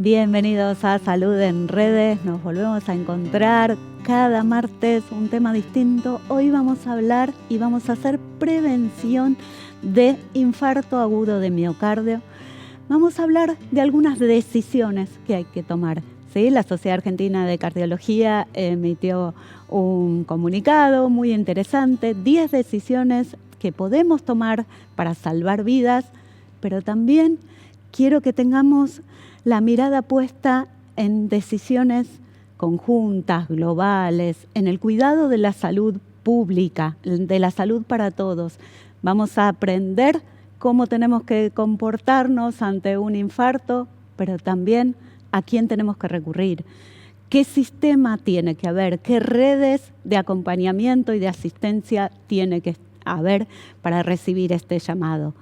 Bienvenidos a Salud en Redes, nos volvemos a encontrar cada martes un tema distinto. Hoy vamos a hablar y vamos a hacer prevención de infarto agudo de miocardio. Vamos a hablar de algunas decisiones que hay que tomar. ¿Sí? La Sociedad Argentina de Cardiología emitió un comunicado muy interesante, 10 decisiones que podemos tomar para salvar vidas, pero también quiero que tengamos la mirada puesta en decisiones conjuntas, globales, en el cuidado de la salud pública, de la salud para todos. Vamos a aprender cómo tenemos que comportarnos ante un infarto, pero también a quién tenemos que recurrir, qué sistema tiene que haber, qué redes de acompañamiento y de asistencia tiene que haber para recibir este llamado.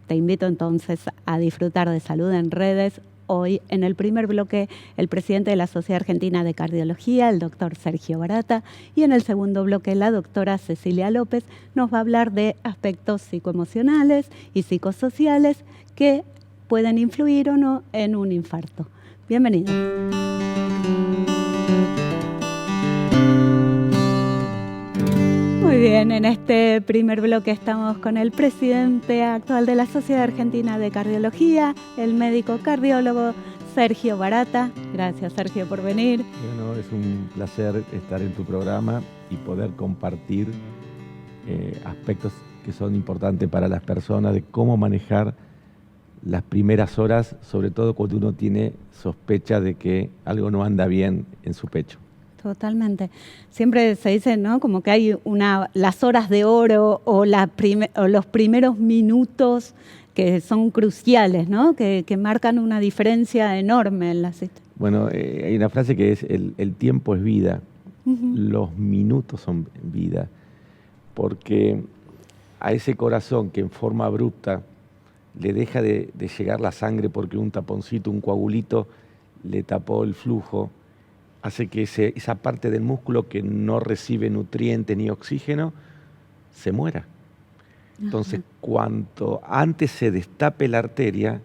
Te invito entonces a disfrutar de Salud en Redes. Hoy, en el primer bloque, el presidente de la Sociedad Argentina de Cardiología, el doctor Sergio Barata, y en el segundo bloque, la doctora Cecilia López, nos va a hablar de aspectos psicoemocionales y psicosociales que pueden influir o no en un infarto. Bienvenidos. Muy bien, en este primer bloque estamos con el presidente actual de la Sociedad Argentina de Cardiología, el médico cardiólogo Sergio Barata. Gracias, Sergio, por venir. Bueno, es un placer estar en tu programa y poder compartir aspectos que son importantes para las personas de cómo manejar las primeras horas, sobre todo cuando uno tiene sospecha de que algo no anda bien en su pecho. Totalmente. Siempre se dice, ¿no? Como que hay las horas de oro o los primeros minutos que son cruciales, ¿no? Que marcan una diferencia enorme en la cita. Bueno, hay una frase que es el tiempo es vida, los minutos son vida, porque a ese corazón que en forma abrupta le deja de llegar la sangre porque un taponcito, un coagulito le tapó el flujo, hace que esa parte del músculo que no recibe nutrientes ni oxígeno se muera. Entonces, cuanto antes se destape la arteria,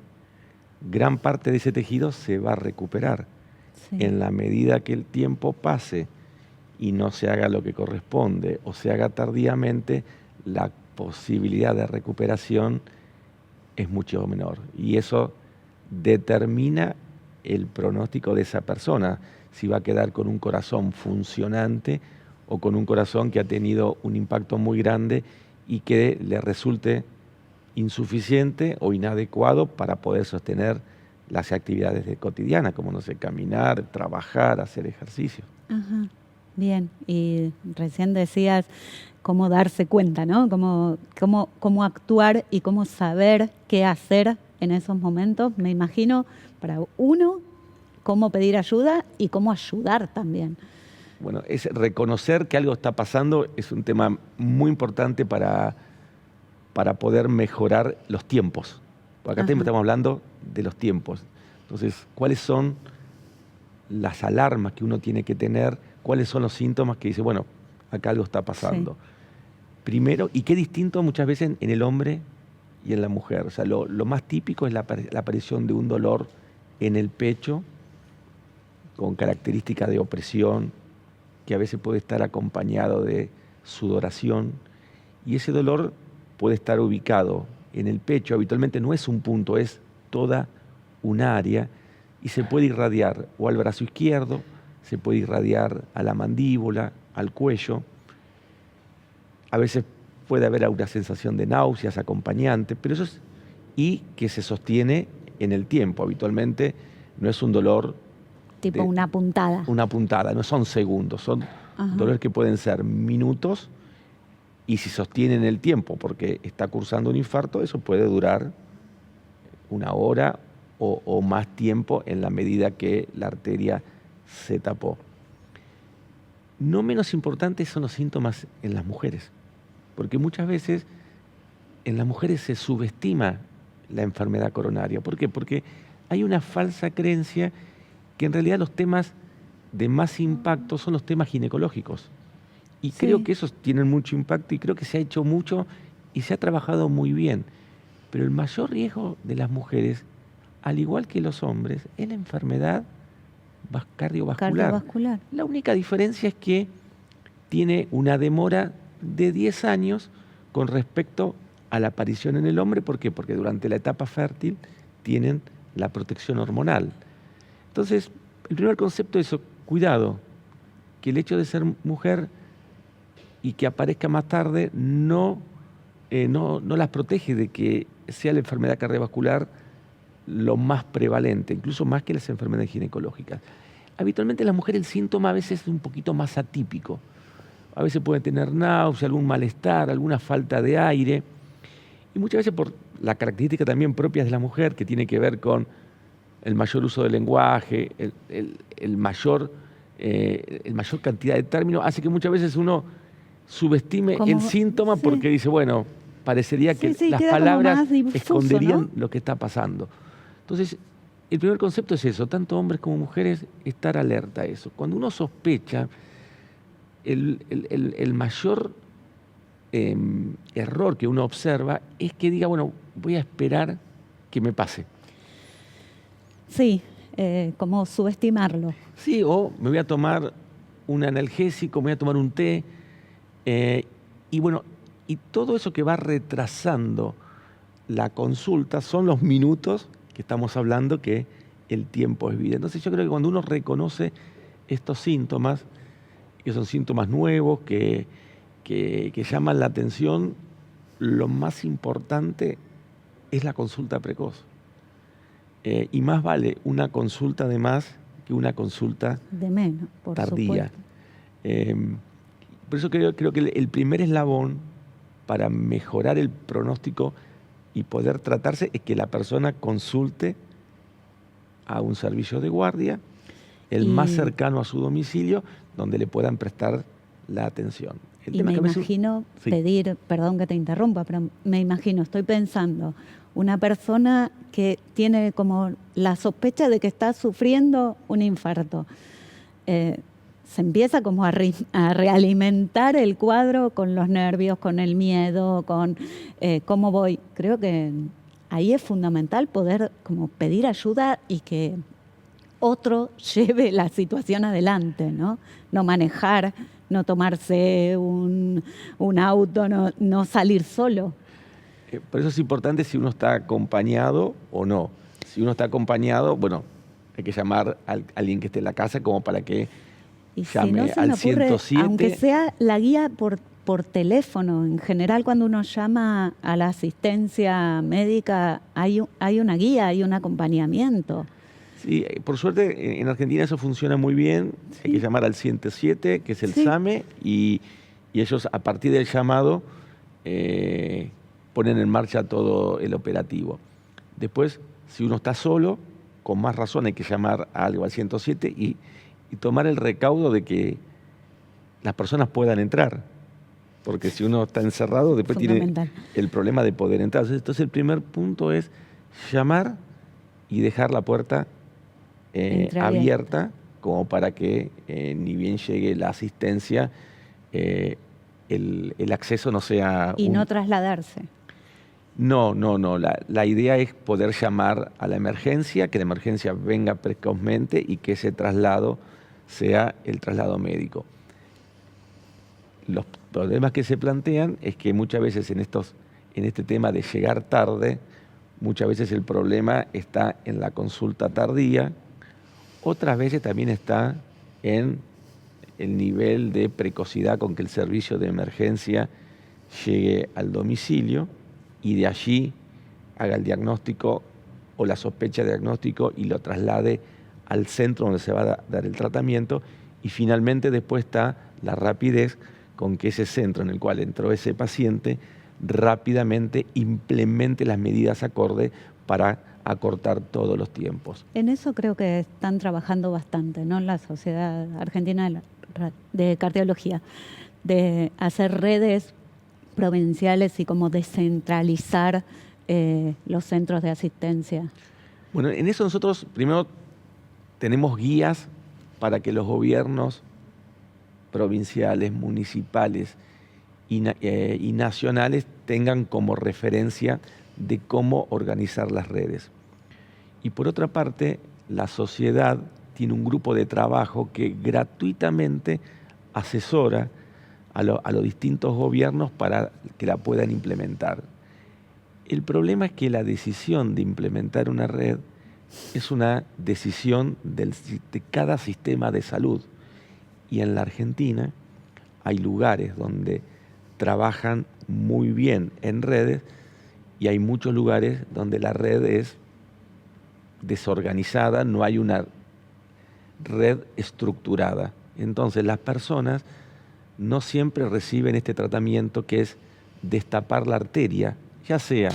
gran parte de ese tejido se va a recuperar. Sí. En la medida que el tiempo pase y no se haga lo que corresponde o se haga tardíamente, la posibilidad de recuperación es mucho menor. Y eso determina el pronóstico de esa persona, si va a quedar con un corazón funcionante o con un corazón que ha tenido un impacto muy grande y que le resulte insuficiente o inadecuado para poder sostener las actividades cotidianas, como, no sé, caminar, trabajar, hacer ejercicio. Ajá. Bien, y recién decías cómo darse cuenta, ¿no? Cómo actuar y cómo saber qué hacer en esos momentos. Me imagino, para uno, cómo pedir ayuda y cómo ayudar también. Bueno, es reconocer que algo está pasando es un tema muy importante para poder mejorar los tiempos. Porque acá estamos hablando de los tiempos. Entonces, ¿cuáles son las alarmas que uno tiene que tener? ¿Cuáles son los síntomas que dice, bueno, acá algo está pasando? Sí. Primero, y qué distinto muchas veces en el hombre y en la mujer. O sea, lo más típico es la aparición de un dolor en el pecho, con características de opresión, que a veces puede estar acompañado de sudoración, y ese dolor puede estar ubicado en el pecho. Habitualmente no es un punto, es toda un área, y se puede irradiar o al brazo izquierdo, se puede irradiar a la mandíbula, al cuello. A veces puede haber una sensación de náuseas acompañante, pero eso es, y que se sostiene en el tiempo. Habitualmente no es un dolor tipo una puntada. Una puntada, no son segundos, son dolores que pueden ser minutos, y si sostienen el tiempo porque está cursando un infarto, eso puede durar una hora o más tiempo en la medida que la arteria se tapó. No menos importantes son los síntomas en las mujeres, porque muchas veces en las mujeres se subestima la enfermedad coronaria. ¿Por qué? Porque hay una falsa creencia que en realidad los temas de más impacto son los temas ginecológicos. Y creo que esos tienen mucho impacto y creo que se ha hecho mucho y se ha trabajado muy bien. Pero el mayor riesgo de las mujeres al igual que los hombres, es la enfermedad cardiovascular. Cardiovascular. La única diferencia es que tiene una demora de 10 años con respecto a la aparición en el hombre. ¿Por qué? Porque durante la etapa fértil tienen la protección hormonal. Entonces, el primer concepto es eso, cuidado, que el hecho de ser mujer y que aparezca más tarde no las protege de que sea la enfermedad cardiovascular lo más prevalente, incluso más que las enfermedades ginecológicas. Habitualmente en las mujeres el síntoma a veces es un poquito más atípico. A veces pueden tener náusea, algún malestar, alguna falta de aire. Y muchas veces por la característica también propia de la mujer, que tiene que ver con el mayor uso del lenguaje, el mayor cantidad de términos, hace que muchas veces uno subestime el síntoma porque dice, bueno, parecería que las palabras difuso, esconderían, ¿no?, lo que está pasando. Entonces, el primer concepto es eso, tanto hombres como mujeres, estar alerta a eso. Cuando uno sospecha, el mayor error que uno observa es que diga, bueno, voy a esperar que me pase. Sí, como subestimarlo. Sí, o me voy a tomar un analgésico, me voy a tomar un té, y bueno, y todo eso que va retrasando la consulta son los minutos que estamos hablando que el tiempo es vida. Entonces yo creo que cuando uno reconoce estos síntomas, que son síntomas nuevos, que llaman la atención, lo más importante es la consulta precoz. Y más vale una consulta de más que una consulta de menos, por tardía. Por eso creo que el primer eslabón para mejorar el pronóstico y poder tratarse es que la persona consulte a un servicio de guardia, el más cercano a su domicilio, donde le puedan prestar la atención. Y me imagino pedir, perdón que te interrumpa, pero me imagino, estoy pensando, una persona que tiene como la sospecha de que está sufriendo un infarto. Se empieza como a realimentar el cuadro con los nervios, con el miedo, con cómo voy. Creo que ahí es fundamental poder como pedir ayuda y que otro lleve la situación adelante, ¿no? No manejar, no tomarse un auto, no salir solo. Por eso es importante si uno está acompañado o no. Si uno está acompañado, bueno, hay que llamar a alguien que esté en la casa como para que llame al 107. Aunque sea la guía por teléfono, en general cuando uno llama a la asistencia médica hay una guía, hay un acompañamiento. Sí, por suerte en Argentina eso funciona muy bien. Sí. Hay que llamar al 107, que es el SAME, y ellos a partir del llamado ponen en marcha todo el operativo. Después, si uno está solo, con más razón hay que llamar a algo al 107 y tomar el recaudo de que las personas puedan entrar. Porque si uno está encerrado, después tiene el problema de poder entrar. Entonces el primer punto es llamar y dejar la puerta abierta, como para que ni bien llegue la asistencia, el acceso no sea... Y no trasladarse. No. La idea es poder llamar a la emergencia, que la emergencia venga precozmente y que ese traslado sea el traslado médico. Los problemas que se plantean es que muchas veces en este tema de llegar tarde, muchas veces el problema está en la consulta tardía, otras veces también está en el nivel de precocidad con que el servicio de emergencia llegue al domicilio y de allí haga el diagnóstico o la sospecha de diagnóstico y lo traslade al centro donde se va a dar el tratamiento, y finalmente después está la rapidez con que ese centro en el cual entró ese paciente rápidamente implemente las medidas acorde para acortar todos los tiempos. En eso creo que están trabajando bastante, ¿no? La Sociedad Argentina de Cardiología, de hacer redes provinciales y como descentralizar los centros de asistencia. Bueno, en eso nosotros primero tenemos guías para que los gobiernos provinciales, municipales y nacionales tengan como referencia de cómo organizar las redes. Y por otra parte, la sociedad tiene un grupo de trabajo que gratuitamente asesora a los distintos gobiernos para que la puedan implementar. El problema es que la decisión de implementar una red es una decisión de cada sistema de salud. Y en la Argentina hay lugares donde trabajan muy bien en redes y hay muchos lugares donde la red es desorganizada, no hay una red estructurada. Entonces las personas no siempre reciben este tratamiento que es destapar la arteria, ya sea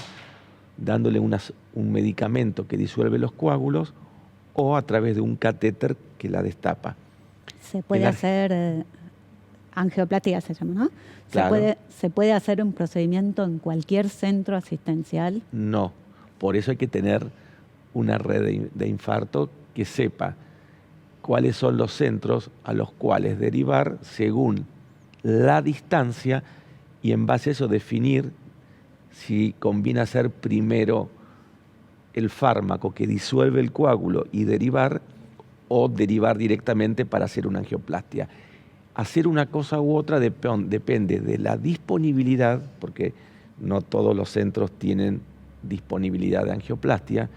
dándole un medicamento que disuelve los coágulos o a través de un catéter que la destapa. Se puede hacer angioplastia, se llama, ¿no? Claro. ¿Se puede hacer un procedimiento en cualquier centro asistencial? No, por eso hay que tener una red de infarto que sepa cuáles son los centros a los cuales derivar según la distancia y en base a eso definir si conviene hacer primero el fármaco que disuelve el coágulo y derivar o derivar directamente para hacer una angioplastia. Hacer una cosa u otra depende de la disponibilidad, porque no todos los centros tienen disponibilidad de angioplastia,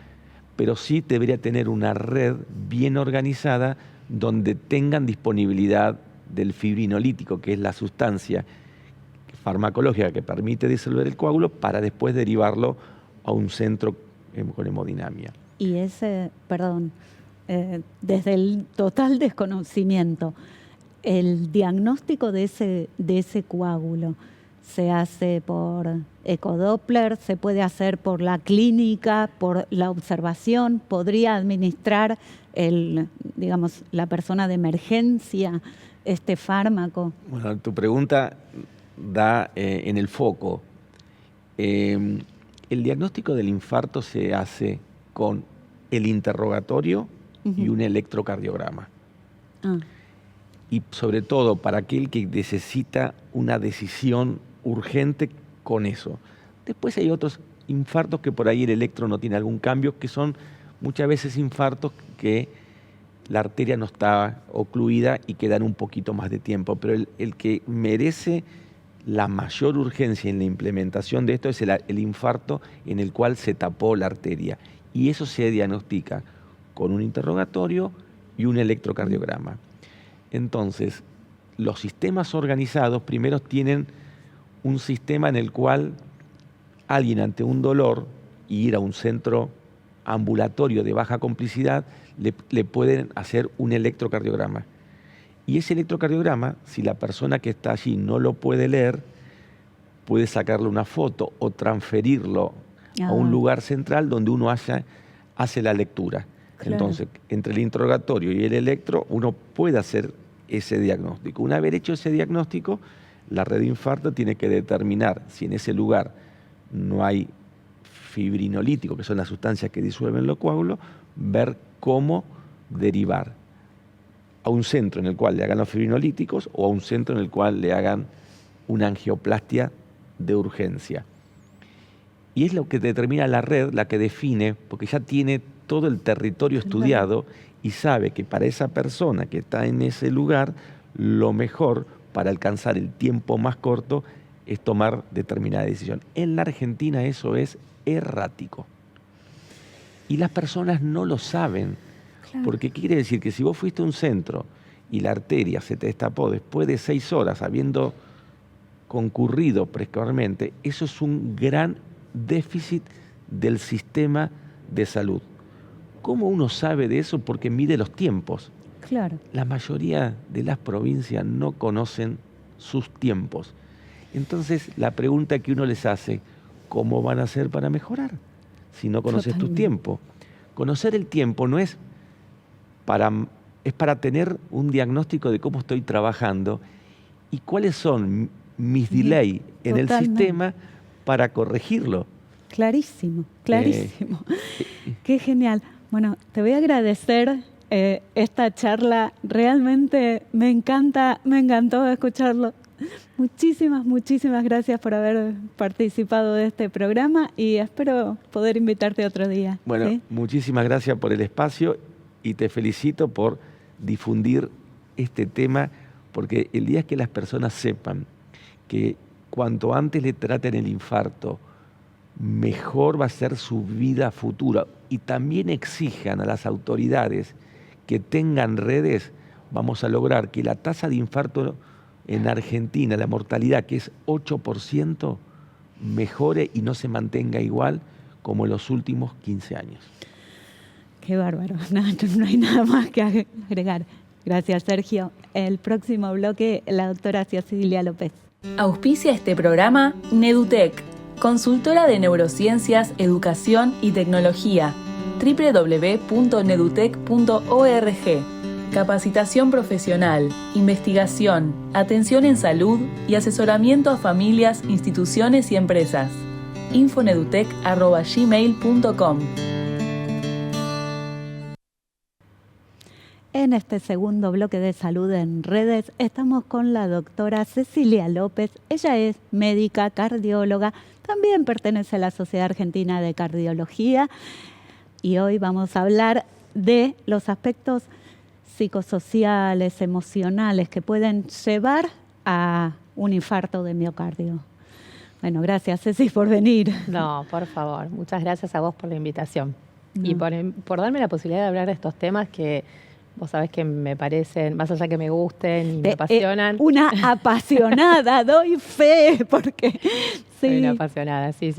pero sí debería tener una red bien organizada donde tengan disponibilidad del fibrinolítico, que es la sustancia farmacológica que permite disolver el coágulo para después derivarlo a un centro con hemodinamia. Y desde el total desconocimiento, el diagnóstico de ese coágulo se hace por ecodoppler, se puede hacer por la clínica, por la observación, podría administrar la persona de emergencia este fármaco. Bueno, tu pregunta da en el foco. El diagnóstico del infarto se hace con el interrogatorio y un electrocardiograma. Y sobre todo para aquel que necesita una decisión urgente con eso. Después hay otros infartos que por ahí el electro no tiene algún cambio, que son muchas veces infartos que la arteria no está ocluida y que dan un poquito más de tiempo. Pero el que merece la mayor urgencia en la implementación de esto es el infarto en el cual se tapó la arteria. Y eso se diagnostica con un interrogatorio y un electrocardiograma. Entonces, los sistemas organizados primero tienen un sistema en el cual alguien ante un dolor y ir a un centro ambulatorio de baja complicidad le pueden hacer un electrocardiograma. Y ese electrocardiograma, si la persona que está allí no lo puede leer, puede sacarle una foto o transferirlo a un lugar central donde uno hace la lectura. Claro. Entonces, entre el interrogatorio y el electro, uno puede hacer ese diagnóstico. Una vez hecho ese diagnóstico, la red de infarto tiene que determinar si en ese lugar no hay fibrinolítico, que son las sustancias que disuelven los coágulos, ver cómo derivar a un centro en el cual le hagan los fibrinolíticos o a un centro en el cual le hagan una angioplastia de urgencia. Y es lo que determina la red, la que define, porque ya tiene todo el territorio estudiado y sabe que para esa persona que está en ese lugar, lo mejor para alcanzar el tiempo más corto es tomar determinada decisión. En la Argentina eso es errático. Y las personas no lo saben. Claro. Porque quiere decir que si vos fuiste a un centro y la arteria se te destapó después de 6 horas habiendo concurrido precocemente, eso es un gran déficit del sistema de salud. ¿Cómo uno sabe de eso? Porque mide los tiempos. Claro. La mayoría de las provincias no conocen sus tiempos. Entonces, la pregunta que uno les hace, ¿cómo van a hacer para mejorar si no conoces tu tiempo? Conocer el tiempo no es para tener un diagnóstico de cómo estoy trabajando y cuáles son mis delays en el sistema para corregirlo. Clarísimo, clarísimo. Qué genial. Bueno, te voy a agradecer esta charla. Realmente me encantó escucharlo Muchísimas gracias por haber participado de este programa y espero poder invitarte otro día. Bueno, ¿sí? Muchísimas gracias por el espacio y te felicito por difundir este tema, porque el día que las personas sepan que cuanto antes le traten el infarto, mejor va a ser su vida futura, y también exijan a las autoridades que tengan redes, vamos a lograr que la tasa de infarto en Argentina, la mortalidad, que es 8%, mejore y no se mantenga igual como en los últimos 15 años. Qué bárbaro, no hay nada más que agregar. Gracias, Sergio. El próximo bloque, la doctora Cecilia López. Auspicia este programa Nedutec, consultora de neurociencias, educación y tecnología. www.nedutec.org. Capacitación profesional, investigación, atención en salud y asesoramiento a familias, instituciones y empresas. infonedutec@gmail.com. En este segundo bloque de Salud en Redes estamos con la doctora Cecilia López. Ella es médica, cardióloga, también pertenece a la Sociedad Argentina de Cardiología y hoy vamos a hablar de los aspectos psicosociales, emocionales que pueden llevar a un infarto de miocardio. Bueno, gracias Ceci por venir. No, por favor, muchas gracias a vos por la invitación y No. por darme la posibilidad de hablar de estos temas que vos sabés que me parecen, más allá que me gusten y me apasionan. Una apasionada, doy fe, porque Soy sí. una apasionada, sí.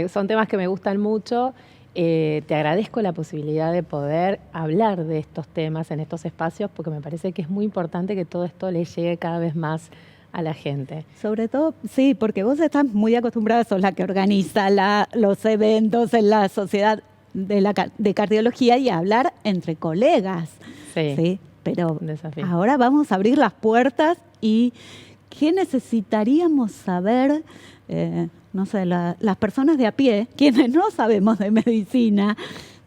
Son temas que me gustan mucho. Te agradezco la posibilidad de poder hablar de estos temas en estos espacios porque me parece que es muy importante que todo esto le llegue cada vez más a la gente. Sobre todo, sí, porque vos estás muy acostumbrada, sos la que organiza los eventos en la Sociedad de Cardiología y a hablar entre colegas. Sí, pero un desafío. ahora vamos a abrir las puertas y ¿qué necesitaríamos saber? No sé, las personas de a pie, quienes no sabemos de medicina,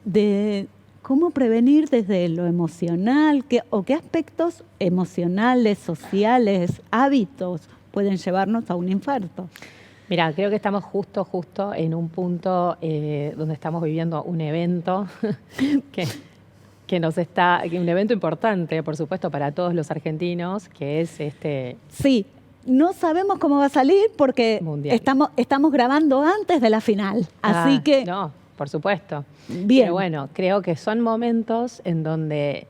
de cómo prevenir desde lo emocional, qué aspectos emocionales, sociales, hábitos pueden llevarnos a un infarto. Mira, creo que estamos justo en un punto donde estamos viviendo un evento un evento importante, por supuesto, para todos los argentinos, que es Sí. No sabemos cómo va a salir porque mundial. Estamos grabando antes de la final. Así que. No, por supuesto. Bien. Pero bueno, creo que son momentos en donde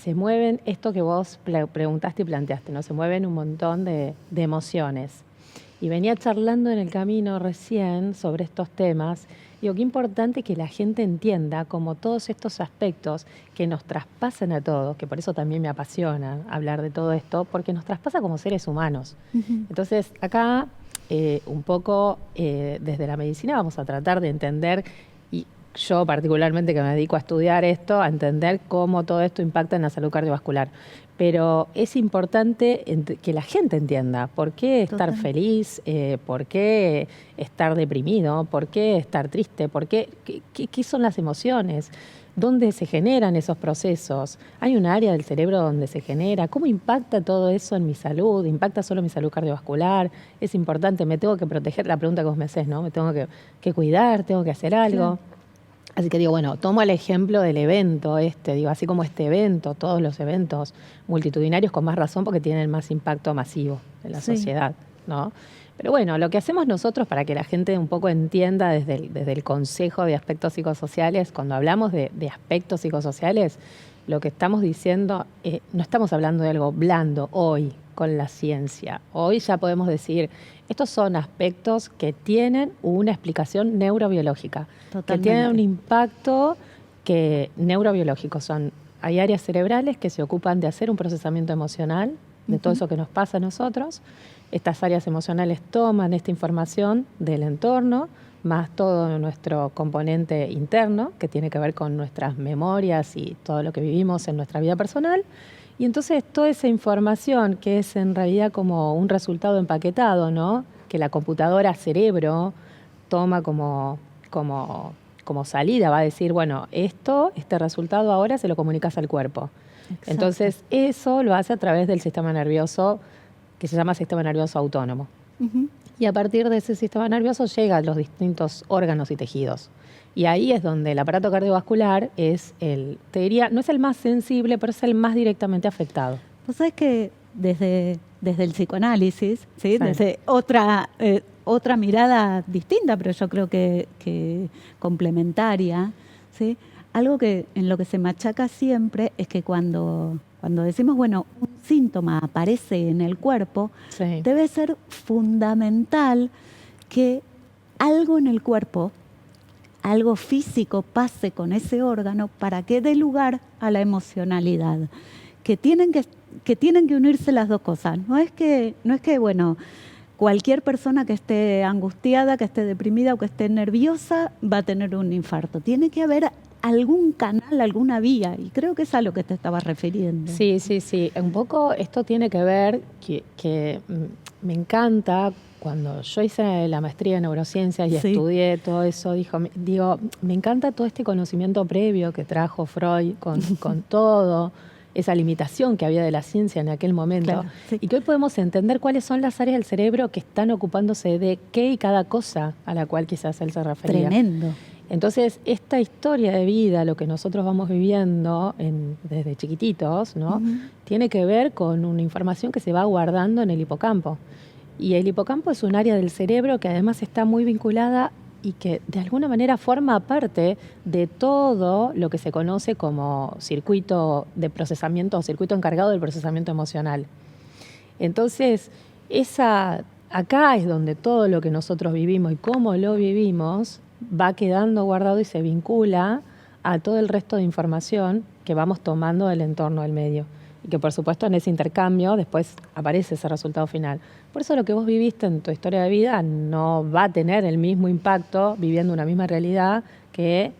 se mueven esto que vos preguntaste y planteaste, ¿no? Se mueven un montón de emociones. Y venía charlando en el camino recién sobre estos temas. Digo, qué importante que la gente entienda como todos estos aspectos que nos traspasan a todos, que por eso también me apasiona hablar de todo esto, porque nos traspasa como seres humanos. Uh-huh. Entonces, acá, un poco desde la medicina vamos a tratar de entender, y yo particularmente que me dedico a estudiar esto, a entender cómo todo esto impacta en la salud cardiovascular. Pero es importante que la gente entienda por qué estar feliz, por qué estar deprimido, por qué estar triste, qué son las emociones, dónde se generan esos procesos. Hay un área del cerebro donde se genera. ¿Cómo impacta todo eso en mi salud? ¿Impacta solo mi salud cardiovascular? Es importante, me tengo que proteger, la pregunta que vos me hacés, ¿no? Me tengo que cuidar, tengo que hacer algo. Claro. Así que digo, bueno, tomo el ejemplo del evento así como este evento, todos los eventos multitudinarios con más razón porque tienen más impacto masivo en la sociedad, ¿no? Pero bueno, lo que hacemos nosotros para que la gente un poco entienda desde el Consejo de Aspectos Psicosociales, cuando hablamos de aspectos psicosociales, lo que estamos diciendo, no estamos hablando de algo blando hoy con la ciencia. Hoy ya podemos decir, estos son aspectos que tienen una explicación neurobiológica. Totalmente. Que tienen un impacto neurobiológico. Hay áreas cerebrales que se ocupan de hacer un procesamiento emocional de todo eso que nos pasa a nosotros. Estas áreas emocionales toman esta información del entorno, más todo nuestro componente interno, que tiene que ver con nuestras memorias y todo lo que vivimos en nuestra vida personal. Y entonces toda esa información, que es en realidad como un resultado empaquetado, ¿no? Que la computadora cerebro toma como salida, va a decir, bueno, este resultado ahora se lo comunicas al cuerpo. Exacto. Entonces eso lo hace a través del sistema nervioso que se llama sistema nervioso autónomo. Ujú. Y a partir de ese sistema nervioso llega a los distintos órganos y tejidos. Y ahí es donde el aparato cardiovascular es te diría, no es el más sensible, pero es el más directamente afectado. Vos sabés que desde el psicoanálisis, ¿sí? Sí. Desde otra mirada distinta, pero yo creo que complementaria, ¿sí? Algo que en lo que se machaca siempre es que cuando decimos, bueno, un síntoma aparece en el cuerpo, Sí. debe ser fundamental que algo en el cuerpo, algo físico pase con ese órgano para que dé lugar a la emocionalidad. Que tienen que unirse las dos cosas. No es que, bueno, cualquier persona que esté angustiada, que esté deprimida o que esté nerviosa va a tener un infarto. Tiene que haber algún canal, alguna vía, y creo que es a lo que te estabas refiriendo. Sí. Un poco esto tiene que ver que me encanta. Cuando yo hice la maestría en neurociencias y Sí. estudié todo eso, me encanta todo este conocimiento previo que trajo Freud con todo, esa limitación que había de la ciencia en aquel momento, Claro, sí. y que hoy podemos entender cuáles son las áreas del cerebro que están ocupándose de qué y cada cosa a la cual quizás él se refería. Tremendo. Entonces, esta historia de vida, lo que nosotros vamos viviendo desde chiquititos, ¿no? Ujú. Tiene que ver con una información que se va guardando en el hipocampo. Y el hipocampo es un área del cerebro que además está muy vinculada y que de alguna manera forma parte de todo lo que se conoce como circuito de procesamiento o circuito encargado del procesamiento emocional. Entonces, acá es donde todo lo que nosotros vivimos y cómo lo vivimos va quedando guardado y se vincula a todo el resto de información que vamos tomando del entorno del medio. Y que por supuesto en ese intercambio después aparece ese resultado final. Por eso lo que vos viviste en tu historia de vida no va a tener el mismo impacto viviendo una misma realidad que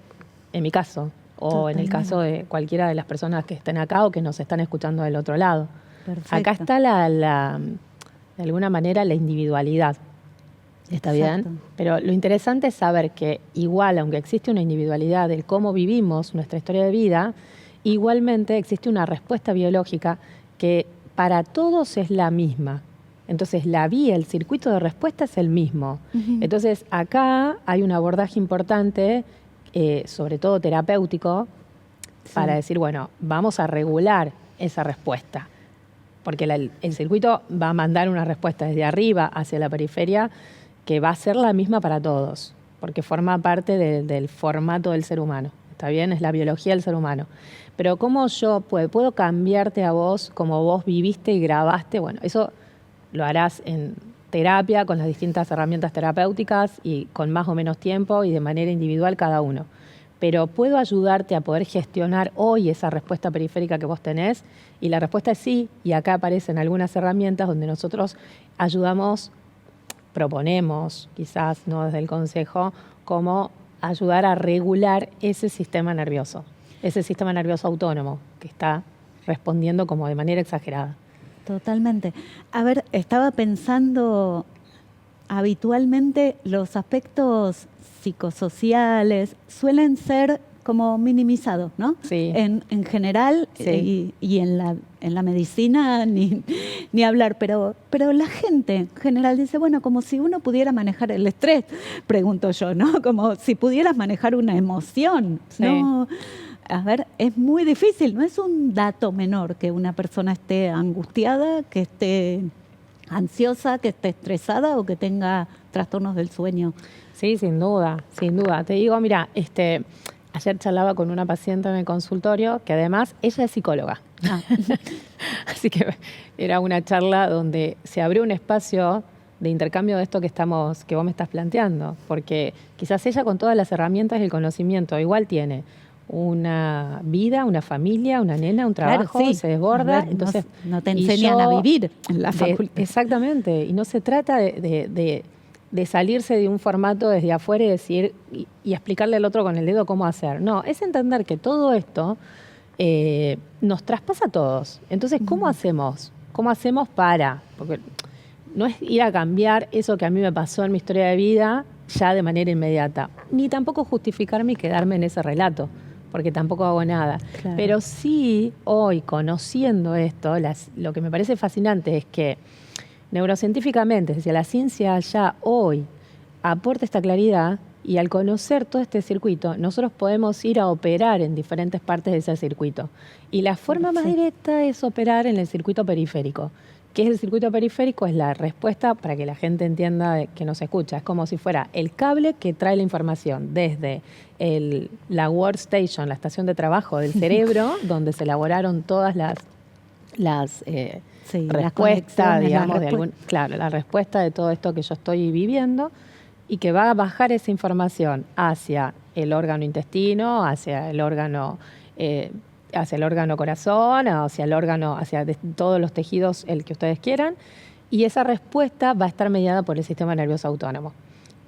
en mi caso o en el caso de cualquiera de las personas que estén acá o que nos están escuchando del otro lado. Perfecto. Acá está de alguna manera la individualidad. ¿Está Exacto. bien? Pero lo interesante es saber que igual, aunque existe una individualidad del cómo vivimos nuestra historia de vida, igualmente existe una respuesta biológica que para todos es la misma. Entonces la vía, el circuito de respuesta es el mismo. Ujú. Entonces acá hay un abordaje importante, sobre todo terapéutico, Sí. para decir, bueno, vamos a regular esa respuesta. Porque el circuito va a mandar una respuesta desde arriba hacia la periferia que va a ser la misma para todos, porque forma parte del formato del ser humano. ¿Está bien? Es la biología del ser humano. Pero ¿cómo yo puedo cambiarte a vos como vos viviste y grabaste? Bueno, eso lo harás en terapia, con las distintas herramientas terapéuticas y con más o menos tiempo y de manera individual cada uno. Pero puedo ayudarte a poder gestionar hoy esa respuesta periférica que vos tenés, y la respuesta es sí, y acá aparecen algunas herramientas donde nosotros ayudamos, proponemos, quizás no desde el consejo, cómo ayudar a regular ese sistema nervioso autónomo que está respondiendo como de manera exagerada. Totalmente. A ver, estaba pensando, habitualmente los aspectos psicosociales suelen ser como minimizados, ¿no? Sí. En general, Sí. y en la medicina ni hablar, pero la gente en general dice, bueno, como si uno pudiera manejar el estrés, pregunto yo, ¿no? Como si pudieras manejar una emoción, Sí. ¿no? A ver, es muy difícil, no es un dato menor que una persona esté angustiada, que esté ansiosa, que esté estresada o que tenga trastornos del sueño. Sí, sin duda, sin duda. Te digo, mira, ayer charlaba con una paciente en el consultorio que además ella es psicóloga. Ah. Así que era una charla donde se abrió un espacio de intercambio de esto que vos me estás planteando, porque quizás ella con todas las herramientas y el conocimiento igual tiene una vida, una familia, una nena, un trabajo, Claro, sí. se desborda. A ver, Entonces, no te y enseñan yo a vivir en la facultad. Exactamente, y no se trata de salirse de un formato desde afuera y decir y explicarle al otro con el dedo cómo hacer. No, es entender que todo esto nos traspasa a todos. Entonces, ¿cómo hacemos? ¿Cómo hacemos para? Porque no es ir a cambiar eso que a mí me pasó en mi historia de vida ya de manera inmediata, ni tampoco justificarme y quedarme en ese relato, porque tampoco hago nada. Claro. Pero sí, hoy, conociendo esto, lo que me parece fascinante es que neurocientíficamente, es decir, la ciencia ya hoy aporta esta claridad y al conocer todo este circuito, nosotros podemos ir a operar en diferentes partes de ese circuito. Y la forma más directa es operar en el circuito periférico. ¿Qué es el circuito periférico? Es la respuesta, para que la gente entienda que nos escucha, es como si fuera el cable que trae la información desde la workstation, la estación de trabajo del cerebro, donde se elaboraron todas las respuestas, digamos, la respuesta de todo esto que yo estoy viviendo, y que va a bajar esa información hacia el órgano intestino, hacia el órgano corazón, hacia todos los tejidos, el que ustedes quieran, y esa respuesta va a estar mediada por el sistema nervioso autónomo.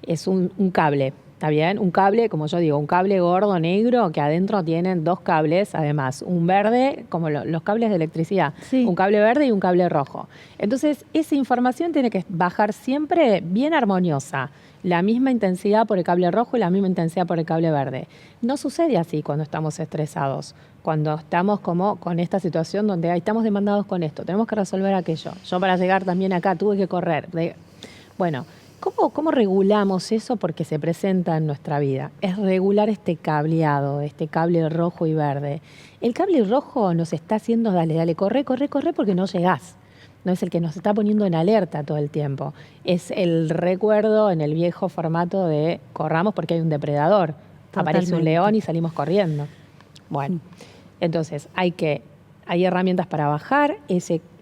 Es un cable, ¿está bien? Un cable, como yo digo, un cable gordo negro que adentro tienen 2 cables, además, un verde, como los cables de electricidad, un cable verde y un cable rojo. Entonces, esa información tiene que bajar siempre bien armoniosa. La misma intensidad por el cable rojo y la misma intensidad por el cable verde. No sucede así cuando estamos estresados, cuando estamos como con esta situación donde estamos demandados con esto, tenemos que resolver aquello. Yo para llegar también acá tuve que correr. Bueno, ¿cómo regulamos eso? Porque se presenta en nuestra vida. Es regular este cableado, este cable rojo y verde. El cable rojo nos está haciendo, dale, corre, porque no llegás. No es el que nos está poniendo en alerta todo el tiempo. Es el recuerdo en el viejo formato de corramos porque hay un depredador. Totalmente. Aparece un león y salimos corriendo. Bueno, entonces hay herramientas para bajar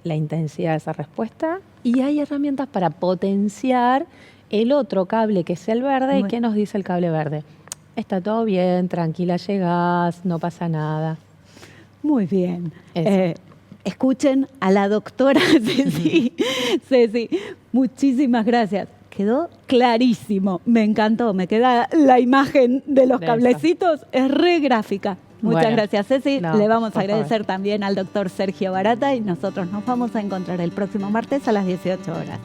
la intensidad de esa respuesta y hay herramientas para potenciar el otro cable que es el verde. ¿Y qué nos dice el cable verde? Está todo bien, tranquila, llegás, no pasa nada. Muy bien. Escuchen a la doctora Ceci. Ceci, muchísimas gracias. Quedó clarísimo. Me encantó. Me queda la imagen de los cablecitos. Es re gráfica. Muchas gracias, Ceci. Le vamos a agradecer también al doctor Sergio Barata y nosotros nos vamos a encontrar el próximo martes a las 18 horas.